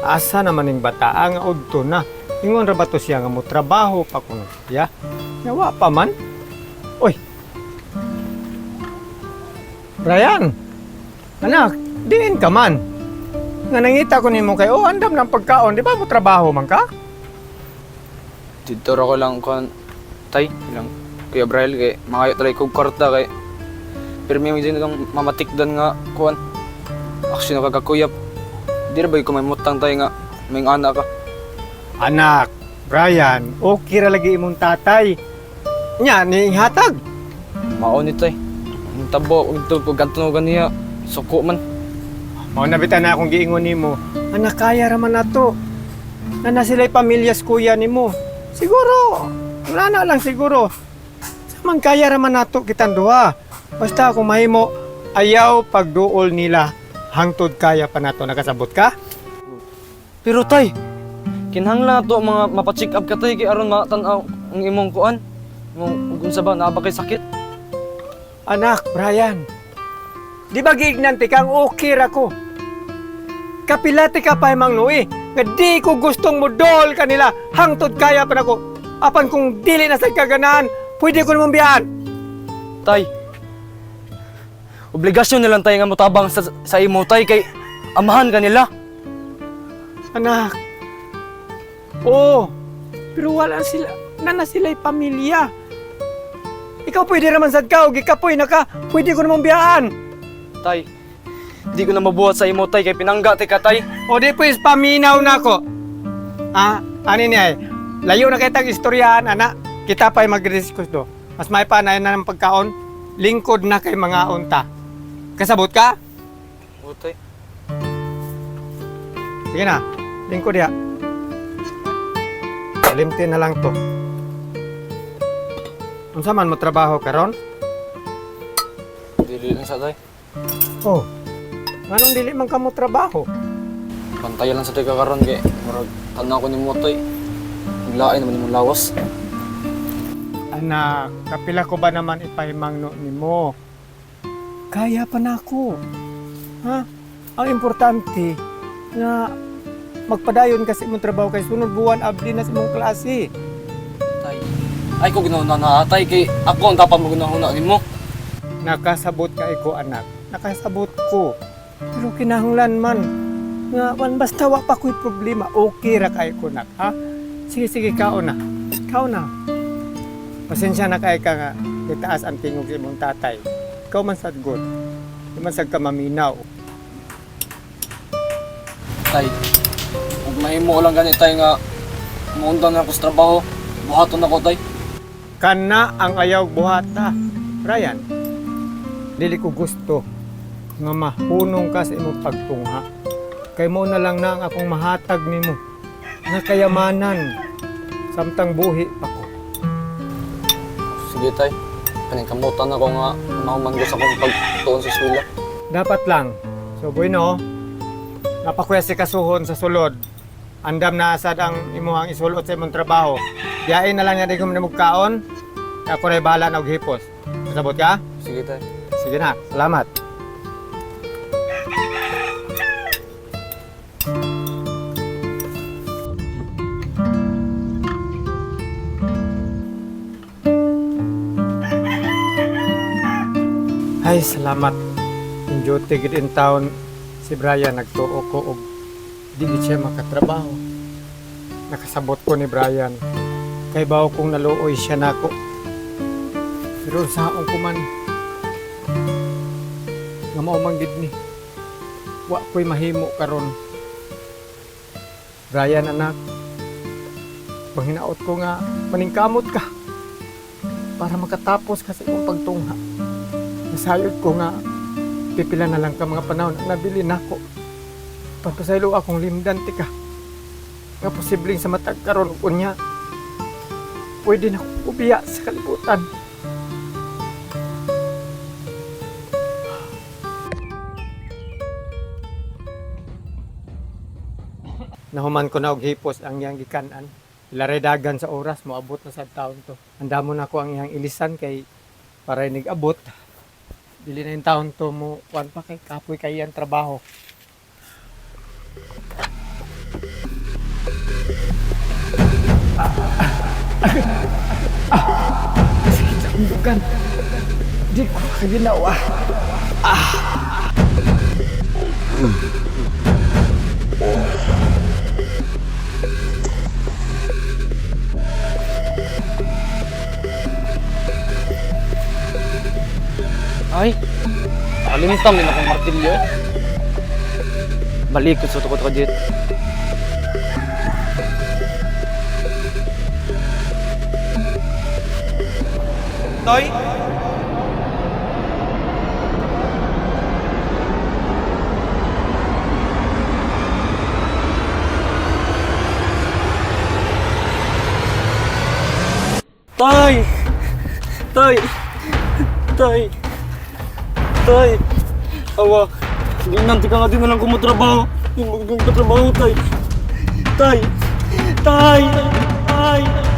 Asa naman ning bata ang udto na. Ingon ra ba to siya nga mo trabaho pa kuno siya? Yawa pa man. Oy. Brian. Anak, diin ka man. Nga nangita ko nimo kay andam ng pagkaon, di ba mo trabaho man ka? Dito ko lang kon tay lang Kuya Braille kay mga talay kog kwarta kay pero may din kang mamatikdan nga kuan aksyon na kagakuyap di ra ba ko may mutang tay nga may anak ka. Anak, Brian, okay ra lagi imong tatay. Nya ni hatag. Mao ni tay ang tabo ito pagkantunogan niya suko man. Mao nabitan na akong giingon nimo. Anak, kaya ra man nato. Na sila'y pamilyas kuya nimo. Siguro, wala na lang siguro. Saman kaya ra man nato kitang duha. Basta kung mahimo ayaw pagduol nila hangtod kaya pa nato nakasabot ka? Pero tay kinahanglan nato mga mapacheck up ka tay kay aron matanaw ang imong kuan mo kung sa ba naa ba kay sakit. Anak, Brian, di ba giignante kang okay ra ko? Kapilati ka pa mang nui, nga di ko gustong modol kanila, hangtod kaya pa nako. Apan kung dili na sa kaganahan, pwede ko namang biyan. Tay, obligasyon nilang tayo nga mutabang sa imo tay kay amahan ka nila. Anak, oo, pero wala sila, na sila'y pamilya. Ikaw pwede naman sad ka, o gikapoy na ka, pwede ko namang biyaan. Tay, di ko na mabuhat sa imo tay kay pinangga ti ka tay. O di pues paminaw na ako. Ano ni ay, layo na kitang istoryahan, anak. Kita pa'y mag-discuss do. Mas may panayon na ng pagkaon, lingkod na kay mga unta. Kasabot ka? Oo tay. Sige na, lingkod ya. Kalimtin na lang to. Unsa man mo trabaho karon? Dili lang sa tay. Oh, anong dili man ka mo trabaho? Pantayan lang sa tay kakaron kay murag tanaw ko ni mo tay. Biglain naman imong lawas. Anak, kapila ko ba naman ipahimangno nimo? Kaya pa na ako. Ha? Ang importante na magpadayon kasi imong trabaho kay sunod buwan abli na sa imong klase. Tay. Ay ko ginauna na tay kay ako ang tapang magunahuna nimo. Nakasabot ka ko, anak. Nakasabot ko. Pero kinahanglan man nga basta wa pa ko'y problema. Okay ra kay ko, nak, ha? Sige, kao na. Kao na. Pasensya na kay ka nga itaas ang tingog sa imong tatay. Ikaw man sad good. Di man sad ka maminaw. Tay. Ug mahimo lang gani tay nga muundan na ko sa trabaho. Buhaton ako tay. Kana ang ayaw buhata. Brian, dili ko gusto nga mahunong ka sa imong pagtungha. Kay mo na lang na ang akong mahatag nimo nga kayamanan samtang buhi pa ko. Sige tay. Paningkamutan ako nga mahuman ko sa akong pagtuon sa eskwela. Dapat lang. So bueno, napakuya si kasuhon sa sulod. Andam na asad ang imuhang isulot sa imong trabaho. Diyain na lang niya di ko manimugkaon. Ako na'y bahala na og hipos. Nasabot ka? Sige tay. Sige na, salamat. Ay, salamat. Yung duty gid in town si Brian nagtuo ko og di gid siya makatrabaho. Nakasabot ko ni Brian. Kay bawo kong naluoy siya nako. Pero saong ko man nga mao man gid ni. Wa ko'y mahimo karon. Brian, anak. Panghinaot ko nga maningkamot ka para makatapos ka sa imong pagtungha. Nasayod ko nga pipila na lang ka mga panahon na nabili nako. Pagpasaylo akong limdan ka. Nga posibleng sa matag karon unya. Pwede na akong ubiya sa kalibutan. Nahuman ko na og hipos ang iyang gikanan. Ilaray dagan sa oras, moabot na sa taon to. Handa mo na ko ang iyang ilisan kay para nag-abot. Dili na yung taon to mo, kuan pa kay kapoy kay iyang trabaho. Masakit sa kundukan. Di ko kaginawa. Ay, nakalimutan din akong martilyo. Balik ko sa tukot ka, Jet. Toy? Toy! Toy! Toy! Toy! Awa, ginanti ka nga din na lang kumutrabaho. Yung magagawin ka trabaho, Tay. Tay! Tay! Tay!